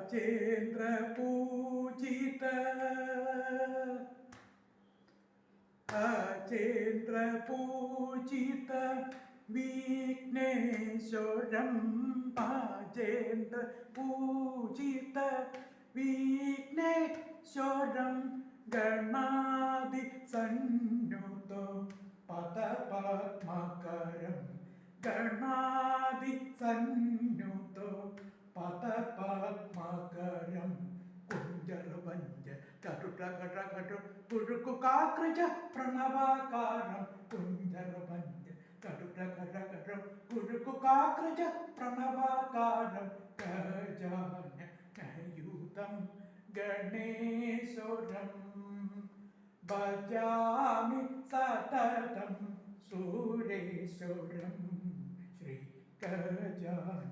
രാജേന്ദ്ര പൂജിത രാജേന്ദ്ര പൂജിത വിഘ്നേശ്വരം രാജേന്ദ്ര പൂജിത വിഘ്നേശ്വരം ഗണാതി സന്നുതോ പദപത്മകരം ഗണാതി സന്നുതോ പദപത്മകരം കുഞ്ചരവഞ്ച കടുടകടകടു കുഴുക്കു കാകൃജ പ്രണവാകാരം കുഞ്ചരവഞ്ച കടുടകടകടു കുഴുക്കു കാകൃജ പ്രണവാകാരം ഗജാനയൂതം ഗണേശ്വരം ഭജാമി സതതം സുരേശ്വരം ശ്രീ ഗജാനയൂതം.